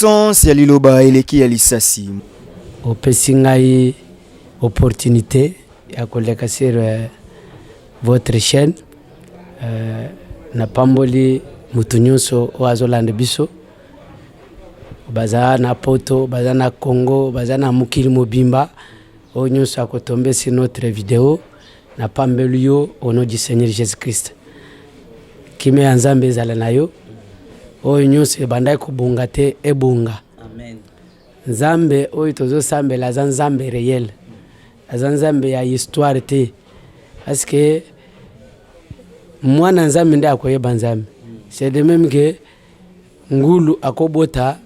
puissance ya liloba eleki ya lisasi. Opesi ngai opportunité ya koleka sur votre chaîne na pamboli mutu nyonso oyo azolanda biso baza na poto, baza na Congo, baza na mokili mobimba oyo nyonso akotombe sur notre vidéo na pambeli yo au nom du Seigneur Jésus-Christ. Kime ya Nzambe ezala na yo oyo nyonso ebandaki kobonga te ebonga. Amen. Nzambe oyo tozosambela aza Nzambe réel, aza Nzambe ya histoire te, parce que mwana Nzambe nde akoyeba Nzambe. C'est de même que ngulu akobota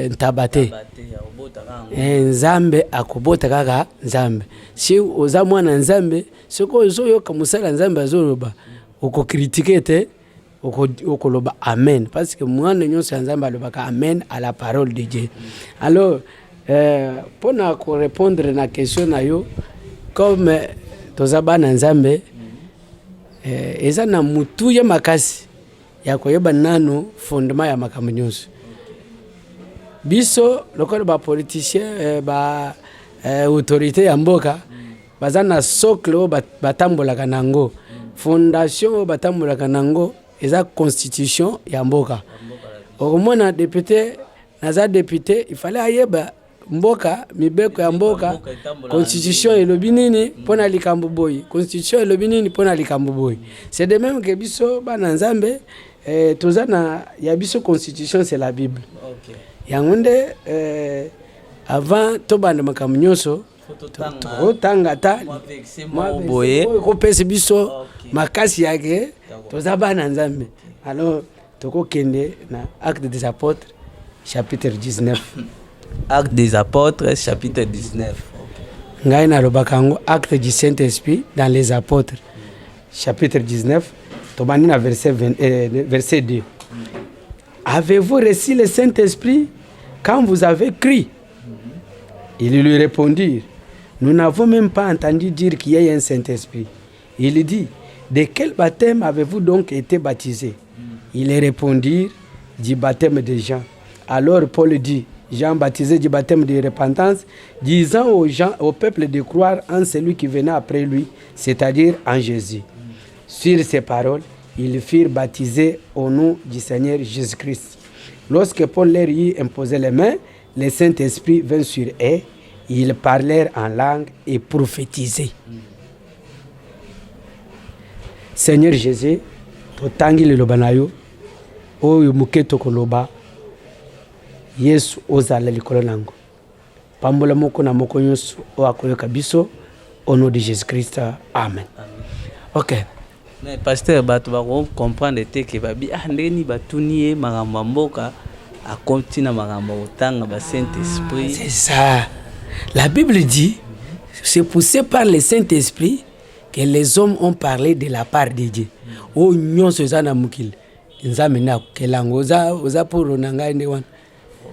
ntaba te, Nzambe akobota kaka Nzambe. Si oza mwana Nzambe soko ozoyoka musala Nzambe azoloba okokritike te, okoloba amen, parce que mwana nyonso ya Nzambe alobaka amen à la parole de Dieu. Alors pour répondre na question na yo, comme toza bana Nzambe eza na mutu ya makasi ya koyeba nano fondement ya makambo nyonso. Biso lokola ba politicien ba autorité ya mboka baza na socle batambolaka nango, fondation batambolaka nango eza constitution ya mboka. Okomona député naza député il fallait ayeba mboka mibeko ya mboka, constitution elobi nini pona likambo boy, constitution elobi nini pona likambo boy. C'est de même que biso bana Nzambe tozana ya biso constitution c'est la Bible. OK. Yangonde avant tobanda makambo nyonso totanga ta boye kopesa biso makasi yake toza bana Nzambe. Alors tokokende na Actes des Apôtres chapitre 19. Actes des Apôtres chapitre 19. Ngai na lobakango Actes du Saint-Esprit dans les Apôtres chapitre 19 tobandi na verset 2. Avez-vous reçu le Saint-Esprit quand vous avez crié? Ils lui répondirent, nous n'avons même pas entendu dire qu'il y ait un Saint-Esprit. Il dit, de quel baptême avez-vous donc été baptisés? Ils répondirent, du baptême de Jean. Alors Paul dit, Jean baptisé du baptême de repentance, disant aux gens, au peuple de croire en celui qui venait après lui, c'est-à-dire en Jésus. Sur ces paroles, ils furent baptisés au nom du Seigneur Jésus-Christ. Lorsque Paul leur y imposait les mains, le Saint-Esprit vint sur eux, ils parlèrent en langue et prophétisaient. Seigneur Jésus, totangi le lobanayo, oyo muketo koloba, Yesu ozala likolo nango. Pambola moko na moko nyonso o akoyoka biso au nom de Jésus-Christ. Amen. OK. Mais pasteur bato ba comprendre te ke babi ndeni batuni makambo mboka a continue makambo otanga ba Saint-Esprit. C'est ça. La Bible dit c'est poussé par le Saint-Esprit que les hommes ont parlé de la part de Dieu. O nyonso zana mukil. Nzambe na kelango oza pour nanga ende wana.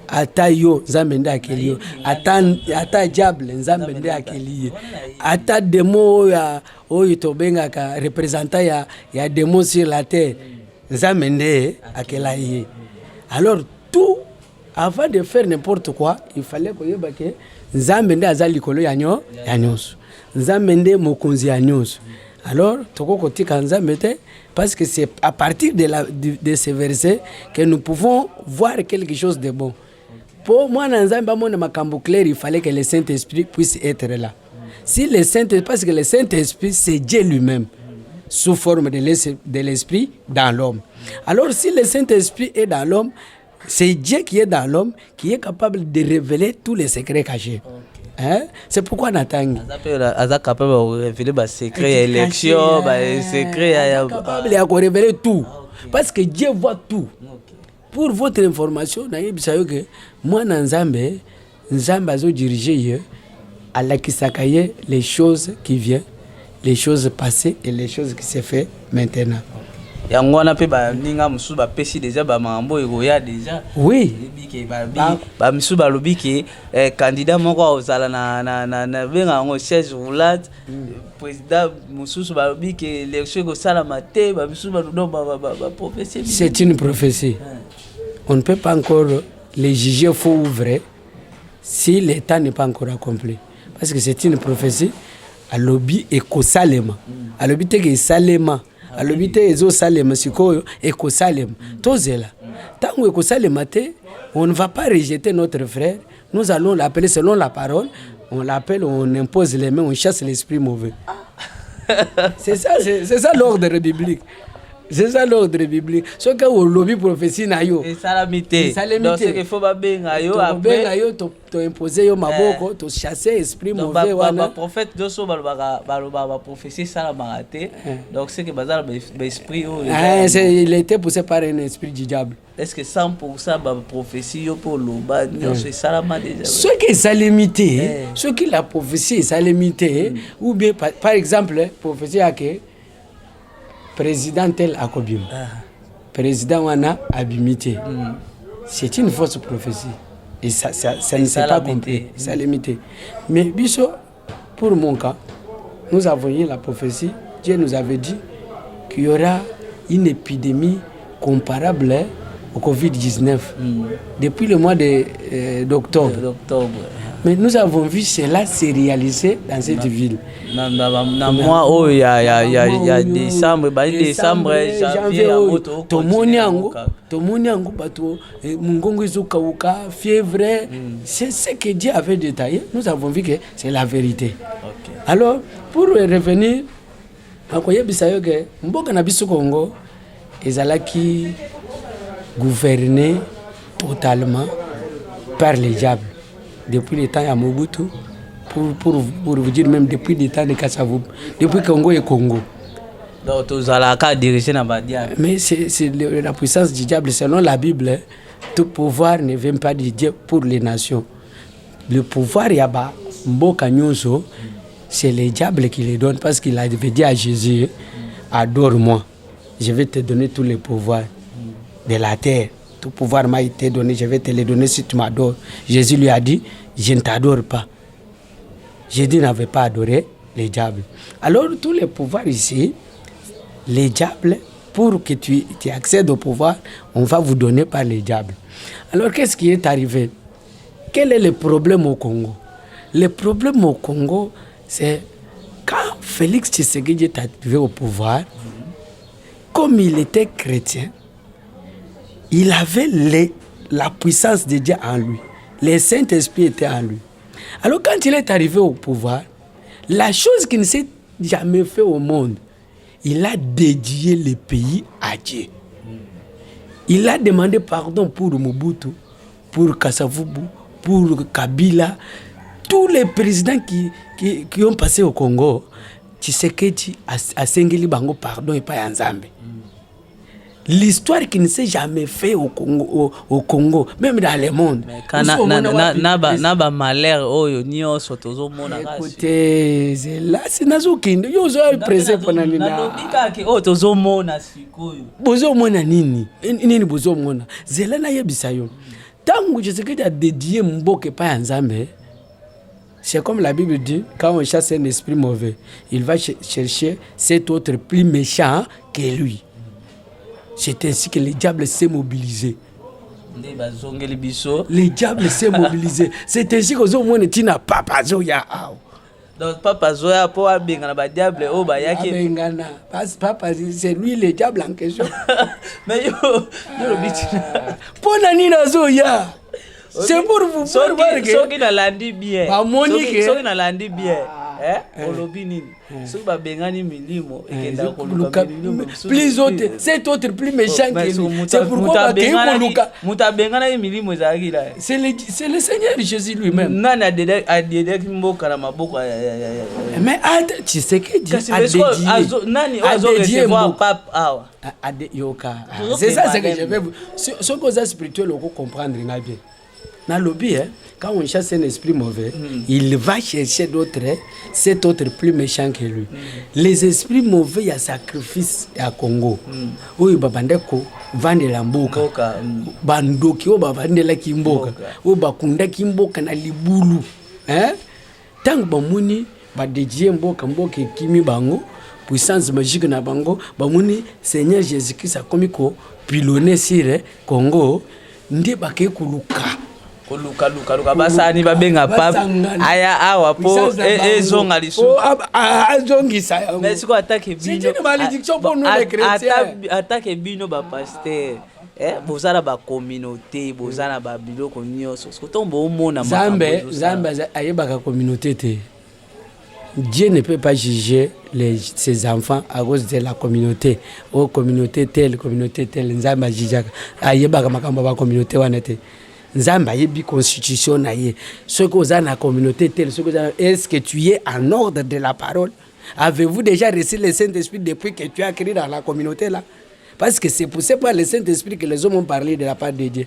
Ata yo Nzambe nda akeliyo, ata diable Nzambe nda akeliyo, ata démon ya oyo tobenga ka représentant ya démon sur la terre Nzambe nda akelaye. Alors tout avant de faire n'importe quoi, il fallait koyeba ke Nzambe nda azali likolo ya nyonso, Nzambe nda mokonzi ya nyonso. Alors toko kotika Nzambe te, parce que c'est à partir de ces versets que nous pouvons voir quelque chose de bon. Pour moi, il fallait que le Saint-Esprit puisse être là. Si le Saint-Esprit, parce que le Saint-Esprit, c'est Dieu lui-même, sous forme de l'Esprit dans l'homme. Alors, si le Saint-Esprit est dans l'homme, c'est Dieu qui est dans l'homme, qui est capable de révéler tous les secrets cachés. Hein? C'est pourquoi Natangi. Aza capable de révéler les secrets d'élection, les secrets. Capable de révéler tout. Parce que Dieu voit tout. Pour votre information, moi, Nzambe azo diriger à la kisakaye les choses qui viennent, les choses passées et les choses qui se fait maintenant. Yango na pe ba ninga musu ba pesi déjà ba mambo egoya déjà. Oui. Ba musu ba lobiki candidat moko ozala na benga ngo siège roulade président musu ba lobiki élection go sala maté ba musu ba do ba prophétie. C'est une prophétie. On ne peut pas encore les juger faux ou vrai si l'état n'est pas encore accompli. Parce que c'est une prophétie à lobby éco-salema. À lobby te salema. À lobby te ezo salema sikoyo éco-salema. Tozela. Tant que éco-salema te, on ne va pas rejeter notre frère. Nous allons l'appeler selon la parole. On l'appelle, on impose les mains, on chasse l'esprit mauvais. C'est ça l'ordre biblique. C'est ça l'ordre biblique. Ce que le lobby prophétie na yo. Et salamité. Donc ce qu'il faut pas bien yo après. To imposer yo maboko, to chasser esprit mauvais wana. Prophète doso ba prophétie salamate. Donc c'est que bazar esprit il était poussé par un esprit du diable. Est-ce que 100% ba prophétie yo pour loba c'est salama déjà. Ce qui est salamité, ce qui la prophétie est salamité ou bien par exemple prophétie à que président tel akobim. Président wana abimité. C'est une fausse prophétie. Et ça ne s'est pas compris. Ça limité. Mais biso, pour mon cas, nous avons eu la prophétie. Dieu nous avait dit qu'il y aura une épidémie comparable au Covid-19 depuis le mois d'octobre. Mais nous avons vu cela se réaliser dans cette ville. Dans mois où il y a décembre, janvier, tomoniango bato mungongo izokauka, fièvre, c'est ce que Dieu avait détaillé. Nous avons vu que c'est la vérité. Alors pour revenir akoyebisa yo ke mboka na biso Congo ezalaki gouverné totalement par les diables depuis le temps à Mobutu, pour vous dire même depuis le temps de Kassavou, depuis Congo et Congo. Donc tous à la carte dirigée dans le diable. Mais c'est la puissance du diable. Selon la Bible, tout pouvoir ne vient pas de Dieu pour les nations. Le pouvoir yaba mboka nyonso, c'est le diable qui les donne parce qu'il avait dit à Jésus, adore-moi, je vais te donner tous les pouvoirs de la terre. Tout pouvoir m'a été donné, je vais te les donner si tu m'adores. Jésus lui a dit, je ne t'adore pas. Jésus n'avait pas adoré les diables. Alors tous les pouvoirs ici, les diables, pour que tu accèdes au pouvoir, on va vous donner par les diables. Alors qu'est-ce qui est arrivé? Quel est le problème au Congo? Le problème au Congo, c'est quand Félix Tshisekedi est arrivé au pouvoir, comme il était chrétien, il avait la puissance de Dieu en lui. Le Saint-Esprit était en lui. Alors quand il est arrivé au pouvoir, la chose qu'il ne s'est jamais fait au monde, il a dédié le pays à Dieu. Il a demandé pardon pour Mobutu, pour Kasavubu, pour Kabila, tous les présidents qui ont passé au Congo. Tshisekedi a sengeli bango pardon et pas Nzambe. L'histoire qui ne s'est jamais fait au Congo, même dans le monde. Naba malheur oyo nyonso tozomona kasi. Écoutez, là c'est nazokinde. Yo zo pressé pour nani na. Nalobika ke o tozomona sikoyo. Bozomona nini? Nini bozomona? Zela na yebisa yo. Tangu Tshisekedi a dédié mboke pa Nzambe. C'est comme la Bible dit, quand on chasse un esprit mauvais, il va chercher cet autre plus méchant que lui. C'est ainsi que le diable s'est mobilisé. Le diable s'est mobilisé. C'est ainsi que Zomone Tina Papa Zoya. Donc Papa Zoya pour abengana ba diable o ba yaki. Abengana. Papa c'est lui le diable en question. Mais yo le bitina. Pona nina Zoya. C'est pour vous voir que soki na landi bien. Soki na landi bien. Olobi nini? Soki ba bengani milimo ekenda koluka milimo. Plus autre, cet autre plus méchant que lui. C'est pourquoi koluka. Muta bengana milimo ezaki là. C'est le Seigneur Jésus lui-même. Nani a dédé mboka na maboko. Mais tu sais que Dieu a dédié. Nani ozo recevoir pape awa. C'est ça ce que je vais vous. Ce cause spirituel on comprendre bien. Dans le lobby, quand on chasse un esprit mauvais, il va chercher d'autres, cet autre plus méchant que lui. Les esprits mauvais, il y a sacrifice à Congo. Où il va vendre la mboka. Bandoki, où il va vendre la kimboka. Où il va kunda kimboka na libulu. Tant que bamuni, va dédier mboka kimi bango, puissance magique na bango, bamuni, Seigneur Jésus-Christ a commis ko pilonner sur Congo. nde bake kuluka koluka basani babenga pape aya awa po ezonga lisusu azongisa yango mais siko atake bino c'est une malédiction pour nous les chrétiens atake bino ba pasteur bozala ba communauté bozala ba biloko nyonso siko tombo omona Zambe ayebaka communauté te. Dieu ne peut pas juger ses enfants à cause de la communauté. Oh, communauté telle. Nzamba jijaka. Ayebaka makambo ba communauté wana te. Nzamba yebi constitution na ye. Ce que vous avez la communauté telle, est-ce que tu es en ordre de la parole? Avez-vous déjà reçu le Saint-Esprit depuis que tu as créé dans la communauté là? Parce que c'est poussé par le Saint-Esprit que les hommes ont parlé de la part de Dieu.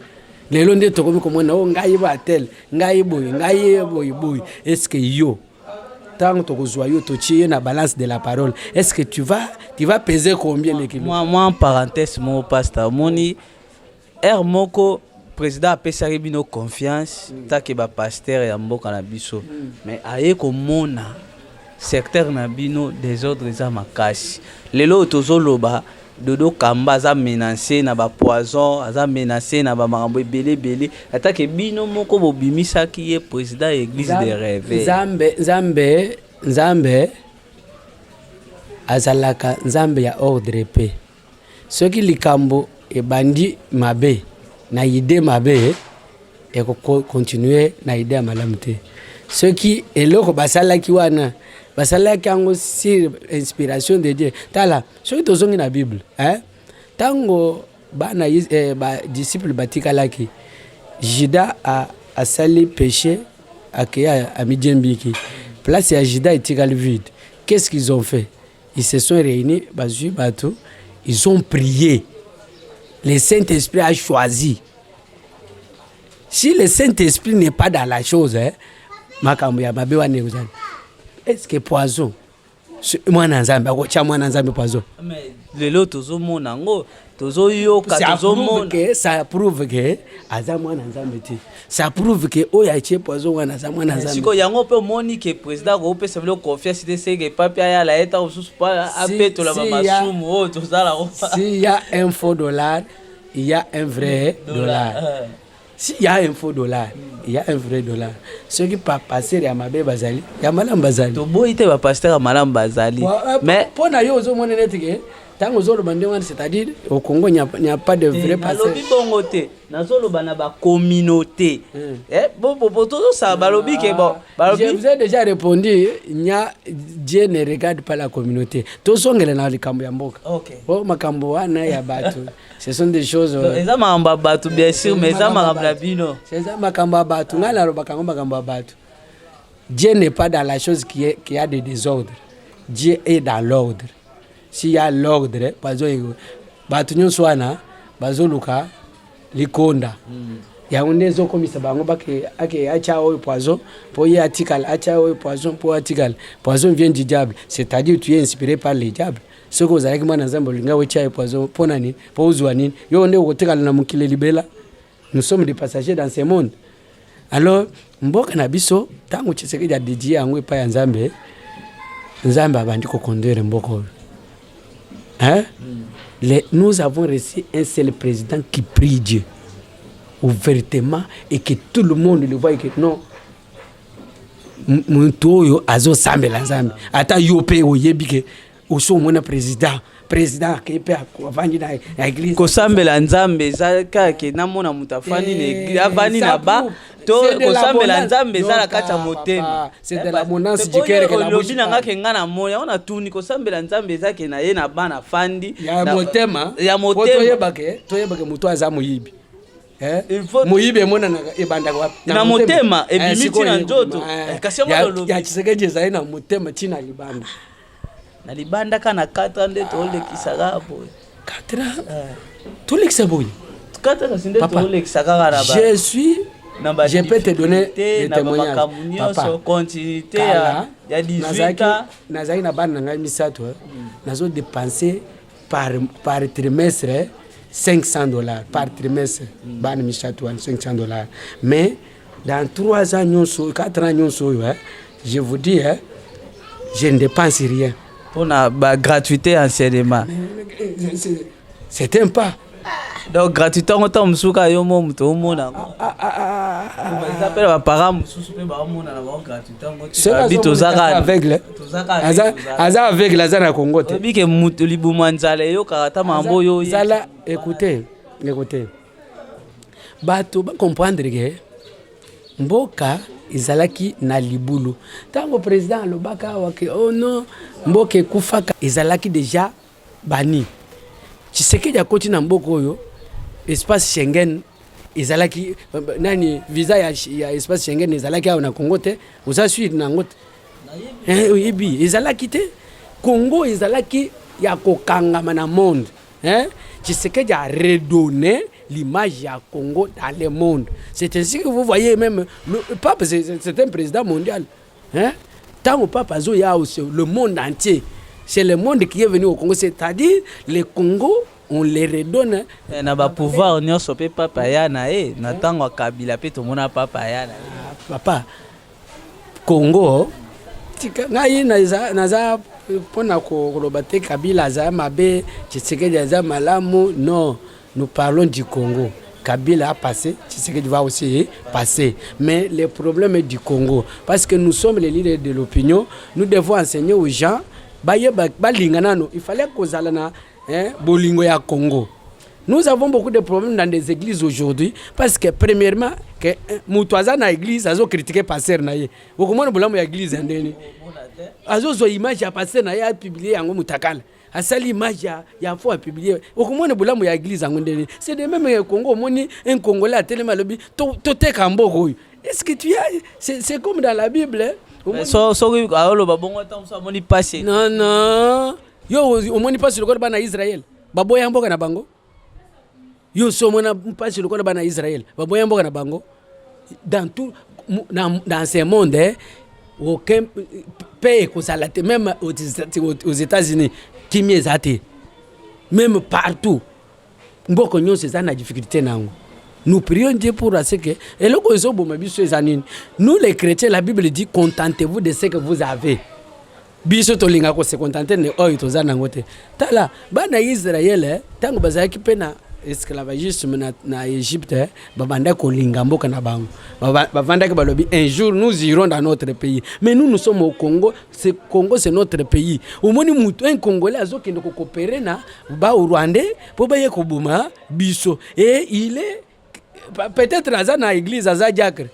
Les longs de Tokomi comme on a tel, boy. Est-ce que yo tant que tu es na balance de la parole, est-ce que tu vas peser combien les kilos? Moi en parenthèse mon pasteur moni moko président a bino confiance ta ke ba pasteur ya mboka na biso mais aye ko mona secteur na bino désordre za makasi lelo tozoloba dodo kamba za menacé na ba poison aza menacé na ba makambo belé ata ke bino moko bobimisa ki ye président église de rêve Nzambe azalaka Nzambe ya ordre pe soki likambo ebandi mabe na idée mabe et continuer na idée ya malamu te soki eloko basalaki wana basalaki yango sur inspiration de Dieu tala soki tozongi na Bible tango bana disciple batikalaki Juda asali péché akeya amidjembiki place ya Juda etikali vide. Qu'est-ce qu'ils ont fait? Ils se sont réunis ils ont prié. Le Saint-Esprit a choisi. Si le Saint-Esprit n'est pas dans la chose, est-ce que poison? Mwana nzambe akocha mwana nzambe poison. Mais lelo tozomona ngo tozoyoka tozomona ça prouve que aza mwana nzambe ti. Ça prouve que oya eche poison wana za mwana nzambe. Siko yango pe moni que président ko pe ça veut confiance de ce que papi ya la eta ususu pa apeto la masumu o tozala ko. S'il y a un faux dollar, il y a un vrai dollar. S'il y a un faux dollar, il y a un vrai dollar. Ce qui pas passer à ma bazali, il y a malam bazali. To boite ba pasteur à malam bazali. Mais pour na yo zo mona netike, tant aux autres bandemans, c'est-à-dire au Congo il n'y a pas de vrai pasteur. Na lobi bongo te, na zolo bana ba communauté. Bon tout ça balobi ke bon. Je vous ai déjà répondu, Dieu ne regarde pas la communauté. To songela na likambo ya mboka. OK. Oh makambo wana ya batu. Ce sont des choses ezama amba batu bien sûr mais ezama ngabla bino. C'est makamba batu ngala robaka makamba batu. Dieu n'est pas dans la chose qui a des désordres. Dieu est dans l'ordre. S'il y a l'ordre, batu nyonso wana bazoluka likonda. Ya undezo komisa bango bake ake acha oyo poison pour y article acha oyo poison pour article. Poison vient du diable, c'est-à-dire tu es inspiré par le diable. Ce que vous avez mwana nzambo linga wecha poison pour nani pour uzwa nini yo nde ukotekala na mukile libela. Nous sommes des passagers dans ce monde. Alors mboka na biso tango Tshisekedi ya DJ yango epa ya Nzambe abandi ko conduire mboko. Nous avons reçu un seul président qui prie Dieu ouvertement et que tout le monde le voit et que non Muntoyo azo sambela Nzambe ata yope oyebike oso mona président kepe avangi na église ko sambela Nzambe zaka ke namona mutafani na église avani na ba to ko sambela Nzambe zala kata motema c'est de l'abondance du cœur que la bouche ngaka ke ngana moya ona tuni ko sambela Nzambe zake na ye na bana fandi ya motema toyebake muto aza muyibi muyibe mona na ebanda kwa na motema ebimiti na njoto kasi ngolo ya Tshisekedi zai na motema china libanda na libanda kana 4 nde tole kisagapo 4 tole kisaboy 4 kasinde tole kisagara ba je peux te donner des témoignages papa continuité ya 18 ans nazai na bana ngai misato nazo dépenser par trimestre $500 par trimestre bana misato $500 mais dans 3 ans nyonso 4 ans nyonso je vous dis je ne dépense rien pour la gratuité enseignement. C'est un pas. Donc gratuitement autant musuka yo mo muto mona on appelle les parents mususu pe ba mona na ba gratuitement c'est tozaka aveugle aza aveugle aza na Congo te bi ke muto libuma nzala yo karata mambo yo zala écoutez bato ba comprendre que mboka ezalaki na libulu tango président alobaka wake oh non mboka ekufaka ezalaki déjà bani Tshisekedi akoti na mboka oyo espace Schengen ezalaki nani visa ya espace Schengen ezalaki awa na Congo te oza suite na ngote oyebi ezalaki te Congo ezalaki ya kokangama na monde Tshisekedi a redonné l'image à Congo dans le monde. C'est ainsi que vous voyez même le pape, c'est un président mondial. Tant au pape Azo, il y a aussi le monde entier. C'est le monde qui est venu au Congo. C'est-à-dire, le Congo, on les redonne. On a pas pouvoir, on a pas papa yana, Nathan wa Kabila pe tout monde a papa yana. Papa, Congo, ngai naza pona ko robate Kabila za mabe, Tshisekedi za malamu, non. Nous parlons du Congo. Kabila a passé, Tshisekedi va aussi passer. Mais le problème est du Congo. Parce que nous sommes les leaders de l'opinion. Nous devons enseigner aux gens. Il fallait qu'on aille na bolingo ya Congo. Nous avons beaucoup de problèmes dans des églises aujourd'hui. Parce que premièrement, que Moutouaza na église, azo critiquer pasteur na ye. Beaucoup moins de ya église ndeni. Azo zo image ya pasteur na ye a publié yango mutakala. À ça l'image ya faut publier au moins bolamu ya église ngondeli c'est de même Congo moni un Congolais a tellement lobi to te kambo. Est-ce que tu as c'est comme dans la Bible so aolo babongo tam so moni passé non yo au moni passé le corps bana Israël baboya mboka na bango yo so mona passé le corps bana Israël baboya mboka na bango dans tout dans ce monde aucun pays que même aux États-Unis qui m'y est même partout beaucoup de gens ont des difficultés. Nous prions Dieu pour ce que et le nous les chrétiens la Bible dit contentez-vous de ce que vous avez biso tolinga ko se contenter ne oyo tozana ngote tala bana Israël tango bazaki pena esclavagisme na Égypte babanda kolinga mboka na bango bavandaki balobi un jour nous irons dans notre pays mais nous sommes au Congo c'est notre pays omoni mutu un Congolais azokende ko coopérer na ba Rwandais po baye ko buma biso et il est peut-être aza na église aza diacre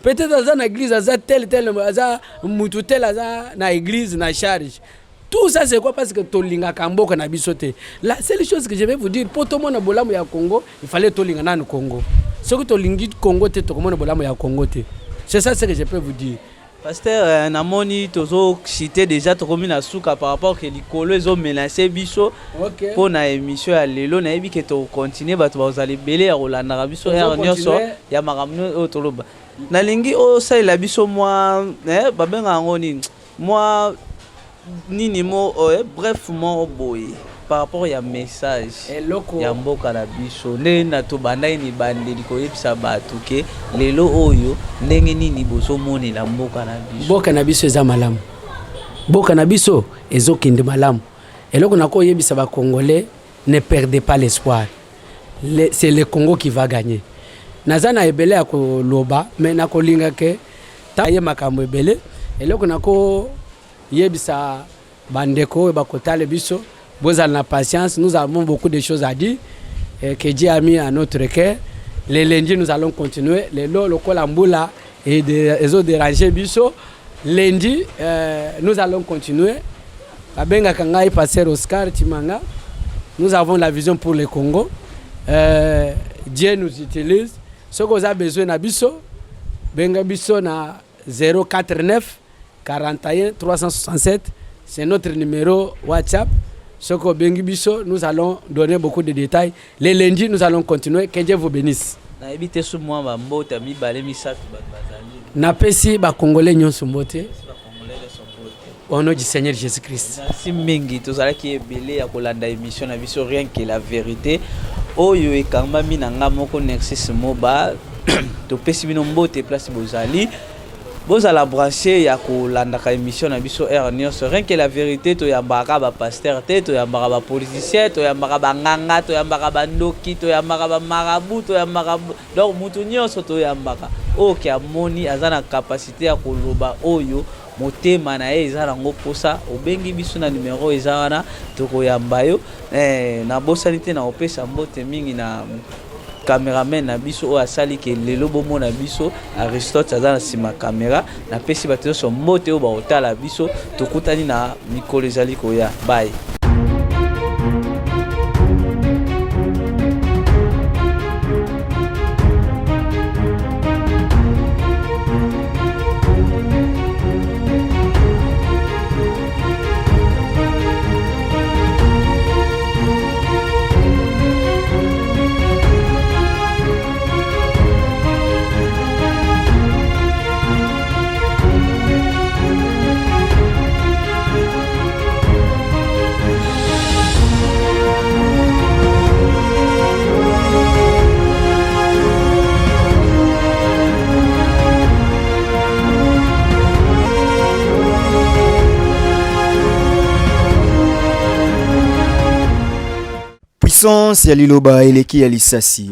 peut-être aza na église aza tel aza mutu tel aza na église na charge. Tout ça c'est quoi parce que tolinga kamboka na bisote. La seule chose que je vais vous dire pour tout le monde bolamu ya Congo, il fallait tolinga na Congo. Ce que tolingi Congo te to monde bolamu ya Congo te. C'est ça ce que je peux vous dire. Pasteur namoni tozo cité déjà to komi na suka par rapport que likolo ezo menacer biso pour na émission ya lelo na yebi que to continuer bato bazali belé ya Rolanda biso ya nyonso ya makamno o toloba. Na lingi o sa la biso moi babenga ngoni moi nini mo bref mo boy par rapport ya message ya mboka na biso nde na to bandai ni bandeli ko yebisa batu ke lelo oyo ndenge nini boso moni la mboka na biso eza malamu mboka na biso ezokinde malamu eloko nako yebisa ba Congolais ne perdez pas l'espoir c'est le Congo qui va gagner nazana ebele ya ko loba mais nako linga ke ta ye makambo ebele eloko nako yebisa bandeko bakotale biso bozal na patience nous avons beaucoup de choses à dire que Dieu a mis à notre cœur les lundis nous allons continuer les lokola mbula et des autres déranger biso lundi nous allons continuer abenga kangai passer Oscar Timanga nous avons la vision pour le Congo Dieu nous utilise ce que vous avez besoin na biso benga biso na 049 41 367 c'est notre numéro WhatsApp. Soko Bengi Biso, nous allons donner beaucoup de détails. Les lundis, nous allons continuer. Que Dieu vous bénisse. Na ebite sou moi ba mbota mi balé mi satu ba bazali. Na pesi ba Congolais nyonso mbote. Au nom du Seigneur Jésus-Christ. Merci mingi tozala ki ebele ya kolanda émission na biso rien que la vérité. Oyo ekamba mi na nga moko Nexus Moba. To pesi bino mbote place bozali. Boza la branché ya kolanda ka émission na biso air nyonso rien que la vérité to yambaka ba pasteur te to yambaka ba politicien to yambaka ba nganga to yambaka ba ndoki to yambaka ba marabout to yambaka donc mutu nyonso to yambaka oke amoni azana capacité ya koloba oyo motema na ye eza nango posa obengi biso na numéro eza wana tokoyamba yo na bosani te na opesa mbote mingi na cameraman na biso o asali ke lelo bomo na biso Aristote aza na sima caméra na pesi bato so mbote o ba otala biso tokutani na mikolo ezali koya bye. Puissance ya liloba eleki ya lisasi.